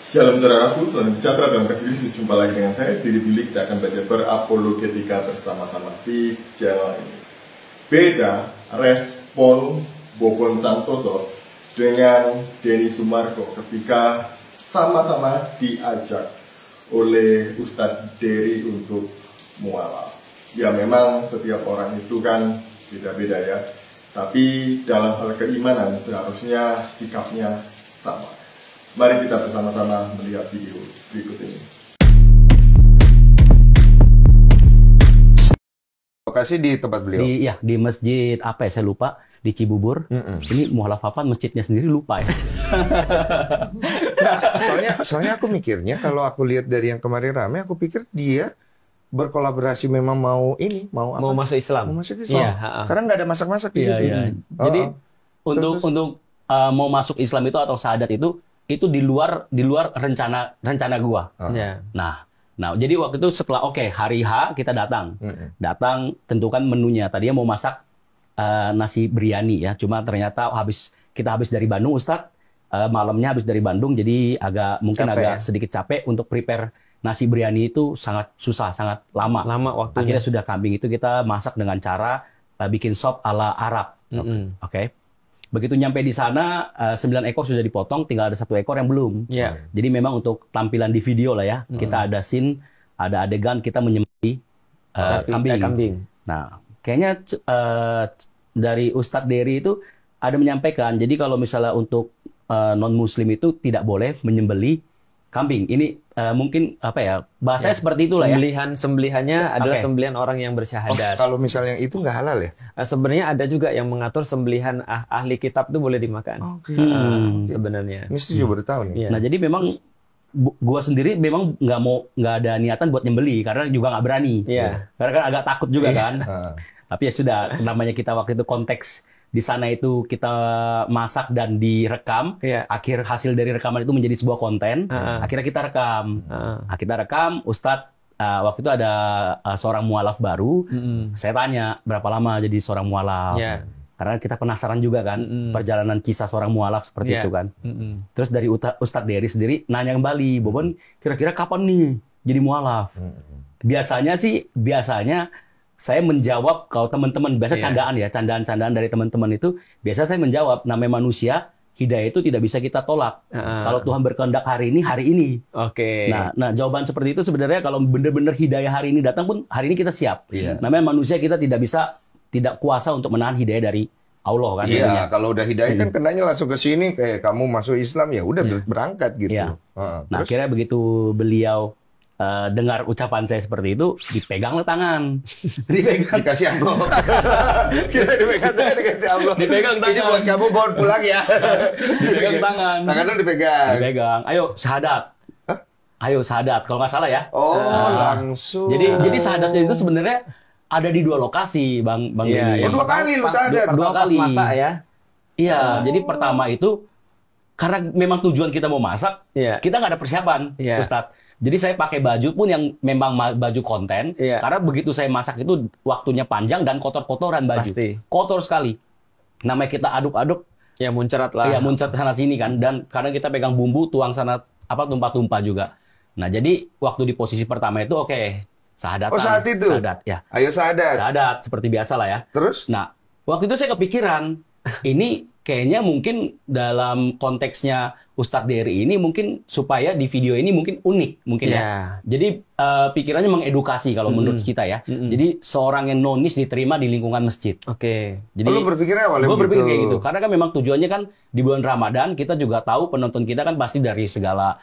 Shalom saudaraku, selamat sejahtera dalam kasih Yesus. Jumpa lagi dengan saya, Didi Bilik. Kita akan belajar berapologetika bersama-sama di channel ini. Beda respon Bobon Santoso dengan Denny Sumarko ketika sama-sama diajak oleh Ustadz Dery untuk mualaf. Ya memang setiap orang itu kan beda-beda ya, tapi dalam hal keimanan seharusnya sikapnya sama. Mari kita bersama-sama melihat video berikut ini. Lokasi di tempat beliau? Di masjid apa ya, saya lupa, di Cibubur. Ini mualaf apa, masjidnya sendiri lupa ya. Nah, soalnya aku mikirnya, kalau aku lihat dari yang kemarin rame, aku pikir dia berkolaborasi memang mau masuk Islam. Mau masuk Islam. Iya, Karena nggak ada masak-masak di situ. Iya. Jadi untuk mau masuk Islam itu atau syahadat itu di luar rencana gua. Iya. Nah, jadi waktu itu setelah hari H kita datang tentukan menunya. Tadinya mau masak nasi biryani ya, cuma ternyata kita habis dari Bandung, Ustadz, malamnya habis dari Bandung, jadi agak sedikit capek untuk prepare nasi biryani itu, sangat susah, sangat lama waktunya. Akhirnya sudah kambing itu kita masak dengan cara bikin sop ala Arab. Oke. Begitu nyampe di sana, 9 ekor sudah dipotong, tinggal ada 1 ekor yang belum. Jadi memang untuk tampilan di video lah ya, kita ada scene, ada adegan kita menyembelih kambing. Nah, kayaknya dari Ustadz Dery itu ada menyampaikan, jadi kalau misalnya untuk non-muslim itu tidak boleh menyembelih kambing. Ini mungkin bahasanya seperti itulah ya. Sembelihannya adalah sembelihan orang yang bersyahadat. Kalau misalnya itu nggak halal ya? Sebenarnya ada juga yang mengatur sembelihan ahli kitab itu boleh dimakan. Sebenarnya. Ini juga baru tahu nih. Nah, jadi memang gua sendiri memang nggak ada niatan buat nyembeli karena juga nggak berani. Karena kan agak takut juga kan. Tapi ya sudah, namanya kita waktu itu konteks di sana itu kita masak dan direkam. Akhir hasil dari rekaman itu menjadi sebuah konten. Akhirnya kita rekam. Kita rekam, Ustadz waktu itu ada seorang mualaf baru. Saya tanya berapa lama jadi seorang mualaf. Karena kita penasaran juga kan perjalanan kisah seorang mualaf seperti itu kan. Terus dari Ustadz Dery sendiri nanya kembali, Bobon kira-kira kapan nih jadi mualaf? Biasanya saya menjawab, kalau teman-teman biasa candaan dari teman-teman itu, biasa saya menjawab, namanya manusia, hidayah itu tidak bisa kita tolak. Kalau Tuhan berkehendak hari ini. Nah, jawaban seperti itu sebenarnya kalau benar-benar hidayah hari ini datang pun, hari ini kita siap. Namanya manusia, kita tidak kuasa untuk menahan hidayah dari Allah kan. Kalau udah hidayah kan kenanya langsung ke sini, kamu masuk Islam ya udah berangkat gitu. Nah, akhirnya begitu beliau dengar ucapan saya seperti itu, dipegang tangan. Dikasih amplop. Kira dikasih amplop. Dipegang tangan. Ini buat kamu bawa pulang ya. Dipegang tangan. Tangan lu dipegang. Ayo syahadat. Ayo syahadat. Kalau nggak salah ya. Langsung. Jadi syahadatnya itu sebenarnya ada di 2 lokasi, Bang. 2 kali lu syahadat. 2 kali. Masak ya. Iya. Jadi pertama itu karena memang tujuan kita mau masak, kita nggak ada persiapan, Ustadz. Jadi saya pakai baju pun yang memang baju konten, karena begitu saya masak itu waktunya panjang dan kotor-kotoran baju. Pasti. Kotor sekali. Namanya kita aduk-aduk, ya muncrat lah. Ya muncrat sana sini kan, dan kadang kita pegang bumbu, tuang sana tumpah-tumpah juga. Nah, jadi waktu di posisi pertama itu sahadatan. Saat itu? Syahadat, ya. Ayo syahadat. Syahadat, seperti biasa lah ya. Terus? Nah, waktu itu saya kepikiran, ini kayaknya mungkin dalam konteksnya Ustadz Dery ini mungkin supaya di video ini mungkin unik ya. Jadi pikirannya mengedukasi kalau menurut kita ya. Jadi seorang yang nonis diterima di lingkungan masjid. Jadi lu berpikirnya awalnya gue berpikir kayak gitu. Karena kan memang tujuannya kan di bulan Ramadan, kita juga tahu penonton kita kan pasti dari segala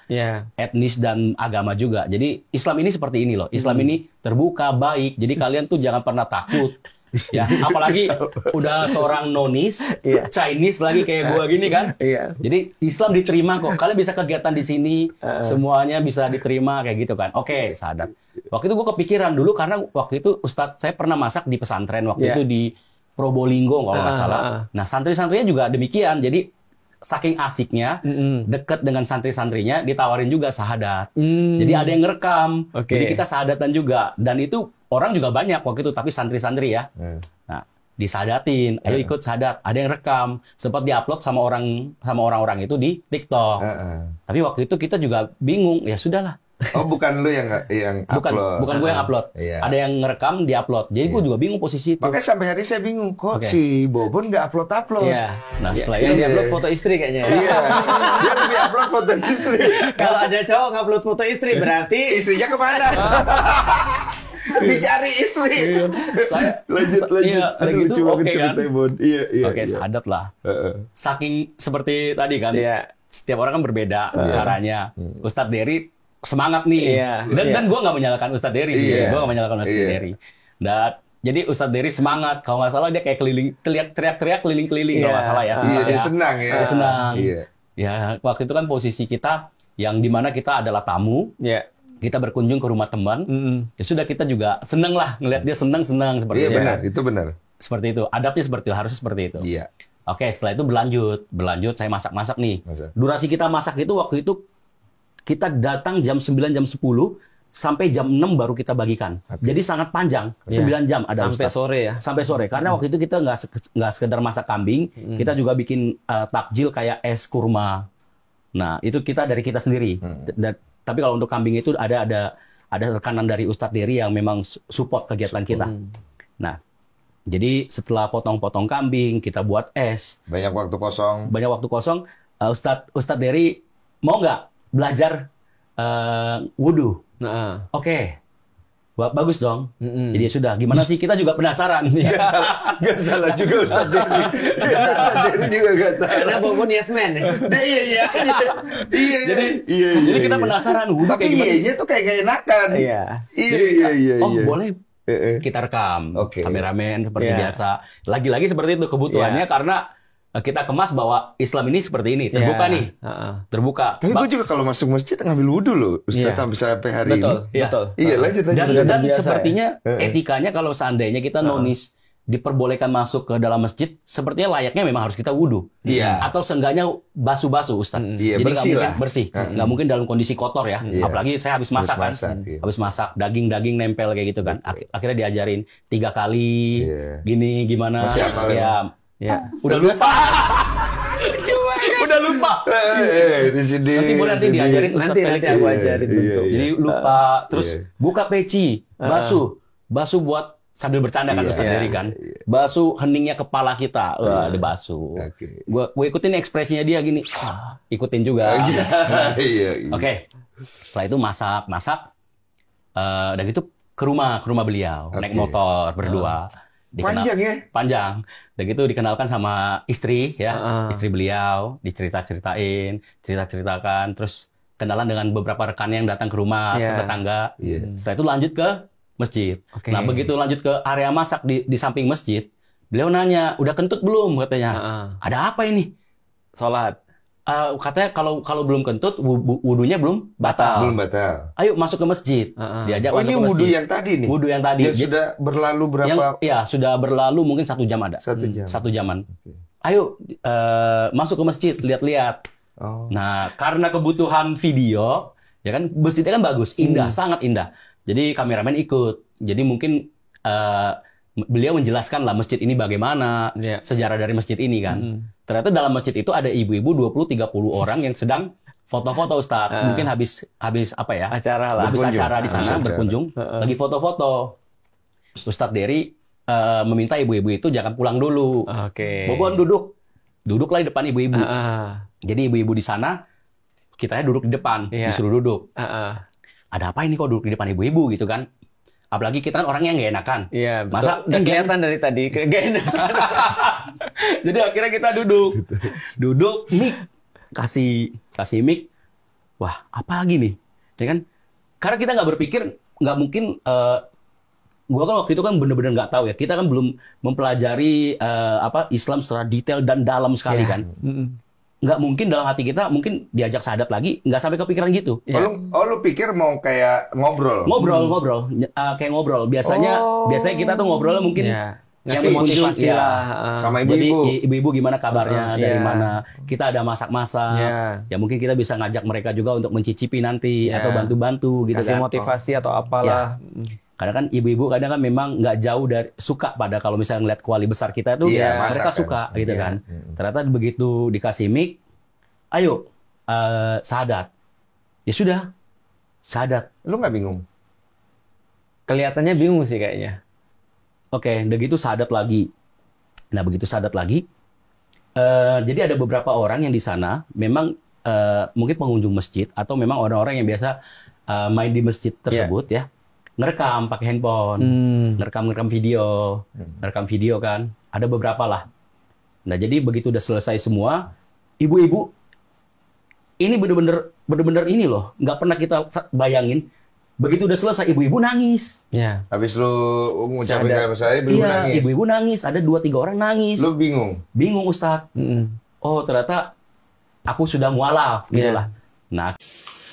etnis dan agama juga. Jadi Islam ini seperti ini loh. Islam ini terbuka, baik. Jadi kalian tuh jangan pernah takut. Ya, apalagi udah seorang nonis, Chinese lagi kayak gua gini kan. Jadi Islam diterima kok. Kalian bisa kegiatan di sini, semuanya bisa diterima kayak gitu kan. Syahadat. Waktu itu gua kepikiran dulu karena waktu itu Ustadz saya pernah masak di pesantren waktu itu di Probolinggo kalau nggak salah. Nah, santri-santrinya juga demikian. Jadi saking asiknya, deket dengan santri-santrinya, ditawarin juga syahadat. Jadi ada yang ngerekam. Jadi kita syahadatan juga. Dan itu orang juga banyak waktu itu, tapi santri-santri ya. Nah, disadatin, ayo ikut sadat. Ada yang rekam, sempat diupload sama orang-orang itu di TikTok. Tapi waktu itu kita juga bingung, ya sudahlah. Oh, bukan lu yang upload. Bukan gue yang upload. Ada yang ngerekam, diupload. Jadi gue juga bingung posisi itu. Makanya sampai hari saya bingung, kok si Bobon nggak upload. Iya. Nah, setelah yang itu diupload foto istri kayaknya. Iya. Dia lebih upload foto istri. Kalau ada cowok ngupload foto istri berarti Istrinya kemana? Dicari istri. saya Lanjut. Iya, Aduh, gitu, lucu banget oke, cerita kan? Bon. Iya. Oke, sadat lah. Saking seperti tadi kan, setiap orang kan berbeda caranya. Ustadz Dery semangat nih. Dan gue nggak menyalahkan Ustadz Dery sih. Gue nggak menyalahkan Ustadz Dery. Dan jadi Ustadz Dery semangat. Kalau nggak salah dia kayak teriak-teriak keliling-keliling kalau nggak salah ya. Iya, dia senang ya. Dia senang. Iya. Ya, waktu itu kan posisi kita yang dimana kita adalah tamu. Kita berkunjung ke rumah teman. Ya sudah, kita juga seneng lah ngelihat dia senang seperti itu. Iya, itu. benar, itu benar. Seperti itu. Adabnya seperti itu, harusnya seperti itu. Iya. Oke, setelah itu berlanjut saya masak nih. Durasi kita masak itu waktu itu kita datang jam 9 jam 10 sampai jam 6 baru kita bagikan. Jadi sangat panjang, 9 jam ada sampai Ustaz. sore ya. Sampai sore, karena waktu itu kita nggak sekedar masak kambing, kita juga bikin takjil kayak es kurma. Nah, itu dari kita sendiri. Tapi kalau untuk kambing itu ada rekanan dari Ustadz Dery yang memang support kegiatan kita. Nah, jadi setelah potong-potong kambing, kita buat es. Banyak waktu kosong. Ustadz Dery mau nggak belajar wudhu? Oke. Bagus dong. Jadi sudah, gimana sih? Kita juga penasaran. Gak salah juga Ustadz Dery. Ustadz Dery juga gak salah. Karena Bobon yes man. Iya. Jadi kita penasaran wudhu tapi kayak gimana. iya tuh kayak enakan. Iya. Oh, boleh kita rekam. Kameramen seperti biasa. Lagi-lagi seperti itu kebutuhannya karena kita kemas bahwa Islam ini seperti ini, terbuka nih, terbuka. Tapi gue juga kalau masuk masjid ngambil wudhu loh, Ustaz, sampai hari ini. Betul. Iya, lanjut. Dan sepertinya etikanya kalau seandainya kita nonis diperbolehkan masuk ke dalam masjid, sepertinya layaknya memang harus kita wudhu. Iya. Atau seenggaknya basuh-basuh, Ustaz. Iya, jadi bersih. Nggak mungkin dalam kondisi kotor ya. Apalagi saya habis masak kan. Habis masak, daging daging nempel kayak gitu kan. Akhirnya diajarin 3 kali, gini gimana. Masih hafal ya. Udah lupa. Udah lupa. Di sini. Nanti boleh diajarin Ustaz Felix. Nanti aku ajarin. Jadi lupa. Terus buka peci, basuh buat sambil bercanda kan Ustaz Dery kan. Basuh heningnya kepala kita. Wah, dibasuh. Gue ikutin ekspresinya dia gini. Ikutin juga. Oke. Setelah itu masak. Dan gitu ke rumah beliau, naik motor berdua. Panjang ya? Panjang. Dan gitu dikenalkan sama istri ya, istri beliau, ceritakan, terus kenalan dengan beberapa rekan yang datang ke rumah, ke tetangga. Setelah itu lanjut ke masjid. Nah, begitu lanjut ke area masak di samping masjid, beliau nanya, udah kentut belum katanya. Ada apa ini? Sholat. Katanya kalau belum kentut, wudhunya belum batal. Ayo masuk ke masjid. Diajak masuk ke masjid. Wudhu yang tadi nih? Wudhu yang tadi. Yang sudah berlalu berapa? Sudah berlalu mungkin 1 jam ada. 1 jam. 1 jaman. Ayo masuk ke masjid, lihat-lihat. Nah, karena kebutuhan video, ya kan masjidnya kan bagus, indah, sangat indah. Jadi kameramen ikut. Jadi mungkin beliau menjelaskan lah masjid ini bagaimana, sejarah dari masjid ini kan. Ternyata dalam masjid itu ada ibu-ibu 20-30 orang yang sedang foto-foto Ustaz. Mungkin habis apa ya? Habis acara di sana berkunjung, lagi foto-foto. Ustadz Dery meminta ibu-ibu itu jangan pulang dulu. Bobon duduklah di depan ibu-ibu. Jadi ibu-ibu di sana, kitanya duduk di depan, disuruh duduk. Ada apa ini kok duduk di depan ibu-ibu gitu kan? Apalagi kita kan orangnya nggak enakan. Iya, masa kelihatan dari tadi nggak enakan. Jadi akhirnya kita duduk, mic kasih mic. Wah, apa lagi nih? Ya kan? Karena kita nggak berpikir, nggak mungkin. Gua kan waktu itu kan bener-bener nggak tahu ya. Kita kan belum mempelajari Islam secara detail dan dalam sekali kan. Nggak mungkin dalam hati kita mungkin diajak sahadat lagi, nggak sampai kepikiran gitu. Lu pikir mau kayak ngobrol? Kayak ngobrol. Biasanya kita tuh ngobrolnya mungkin yang motivasi lah. Sama Jadi ibu-ibu. ibu-ibu gimana kabarnya, dari mana? Kita ada masak-masak. Ya mungkin kita bisa ngajak mereka juga untuk mencicipi nanti atau bantu-bantu gitu kasih kan. motivasi atau apalah. Karena kan ibu-ibu kadang kan memang nggak jauh dari suka pada kalau misalnya ngeliat kuali besar kita tuh mereka suka gitu kan. Ternyata begitu dikasih mic, ayo syahadat. Ya sudah, syahadat. Lu nggak bingung? Kelihatannya bingung sih kayaknya. Oke, udah gitu syahadat lagi. Nah begitu syahadat lagi, jadi ada beberapa orang yang di sana memang mungkin pengunjung masjid atau memang orang-orang yang biasa main di masjid tersebut ya, ngerekam pakai handphone, ngerekam video kan, ada beberapa lah. Nah jadi begitu udah selesai semua, ibu-ibu ini bener-bener ini loh, nggak pernah kita bayangin. Begitu udah selesai, ibu-ibu nangis. Ya. Habis lu ngucapin kalimat saya, ibu-ibu nangis. Ibu-ibu nangis. Ada 2-3 orang nangis. Lu bingung? Bingung, Ustadz. Oh, ternyata aku sudah mualaf, gitu lah. Nah,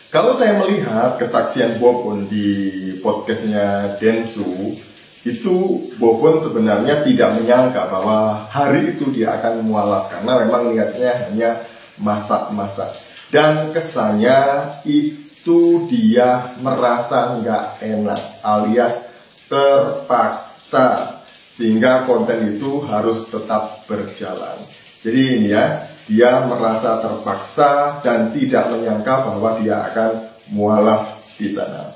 kalau saya melihat kesaksian Bobon di podcastnya Densu, itu Bobon sebenarnya tidak menyangka bahwa hari itu dia akan mualaf, karena memang niatnya hanya masak-masak. Dan kesannya itu dia merasa nggak enak alias terpaksa, sehingga konten itu harus tetap berjalan. Jadi ini ya, dia merasa terpaksa dan tidak menyangka bahwa dia akan mualaf di sana.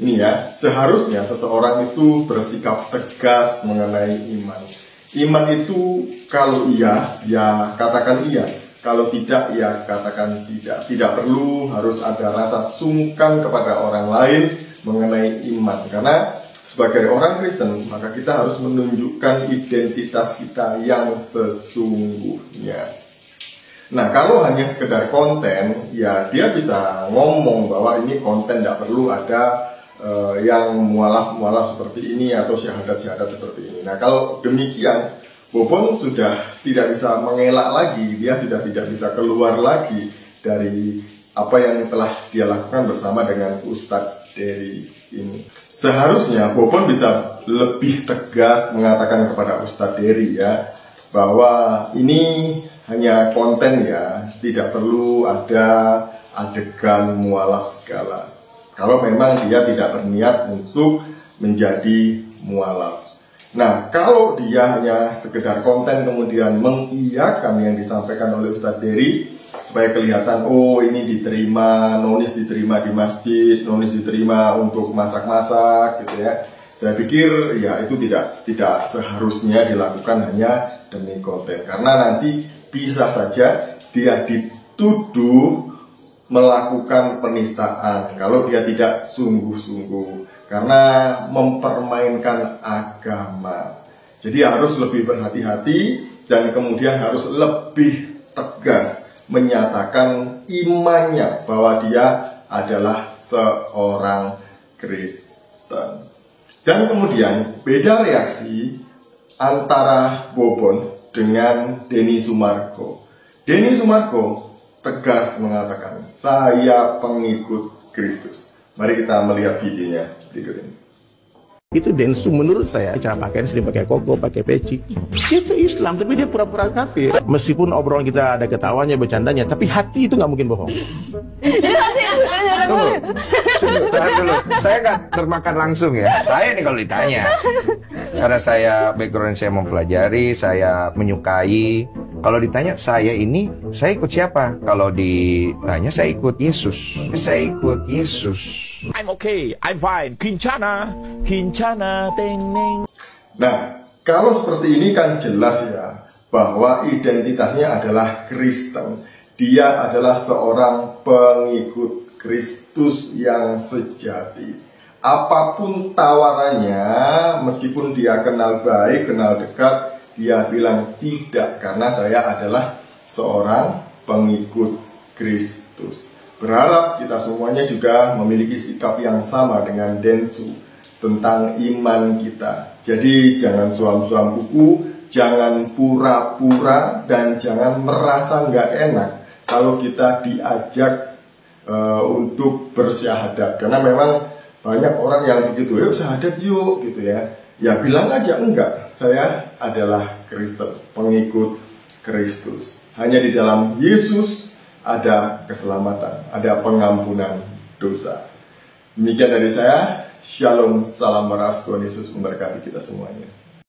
Ini ya, seharusnya seseorang itu bersikap tegas mengenai iman. Iman itu kalau iya, ya katakan iya. Kalau tidak, ya katakan tidak. Tidak perlu harus ada rasa sungkan kepada orang lain mengenai iman. Karena sebagai orang Kristen, maka kita harus menunjukkan identitas kita yang sesungguhnya. Nah, kalau hanya sekedar konten, ya dia bisa ngomong bahwa ini konten, tidak perlu ada yang mualaf-mualaf seperti ini atau syahadat-syahadat seperti ini. Nah, kalau demikian, Bobon sudah tidak bisa mengelak lagi, dia sudah tidak bisa keluar lagi dari apa yang telah dia lakukan bersama dengan Ustadz Dery ini. Seharusnya Bobon bisa lebih tegas mengatakan kepada Ustadz Dery ya, bahwa ini hanya konten ya, tidak perlu ada adegan mualaf segala. Kalau memang dia tidak berniat untuk menjadi mualaf. Nah, kalau dia hanya sekedar konten kemudian mengiyakan yang disampaikan oleh Ustadz Dery supaya kelihatan, oh ini diterima, nonis diterima di masjid, nonis diterima untuk masak-masak gitu ya. Saya pikir ya itu tidak seharusnya dilakukan hanya demi konten, karena nanti bisa saja dia dituduh melakukan penistaan kalau dia tidak sungguh-sungguh, karena mempermainkan agama. Jadi harus lebih berhati-hati dan kemudian harus lebih tegas menyatakan imannya bahwa dia adalah seorang Kristen. Dan kemudian beda reaksi antara Bobon dengan Denny Sumargo. Denny Sumargo tegas mengatakan, saya pengikut Kristus. Mari kita melihat videonya berikut ini. Itu Densu menurut saya cara pakaian sering pakai koko, pakai peci. Dia itu Islam tapi dia pura-pura kafir. Meskipun obrolan kita ada ketawanya, bercandanya, tapi hati itu nggak mungkin bohong. Tahan dulu. Saya nggak termakan langsung ya. Saya nih kalau ditanya, karena saya background saya mempelajari, saya menyukai. Kalau ditanya saya ikut siapa? Kalau ditanya saya ikut Yesus. Saya ikut Yesus. I'm okay, I'm fine. Kincana, teneng. Nah, kalau seperti ini kan jelas ya bahwa identitasnya adalah Kristen. Dia adalah seorang pengikut Kristus yang sejati. Apapun tawarannya, meskipun dia kenal baik, kenal dekat, dia bilang tidak, karena saya adalah seorang pengikut Kristus. Berharap kita semuanya juga memiliki sikap yang sama dengan Densu tentang iman kita. Jadi jangan suam-suam kuku, jangan pura-pura, dan jangan merasa nggak enak kalau kita diajak untuk bersyahadat. Karena memang banyak orang yang begitu, yuk syahadat yuk gitu ya. Ya bilang aja enggak, saya adalah Kristen, pengikut Kristus. Hanya di dalam Yesus ada keselamatan, ada pengampunan dosa. Demikian dari saya. Shalom, salam waras, Tuhan Yesus memberkati kita semuanya.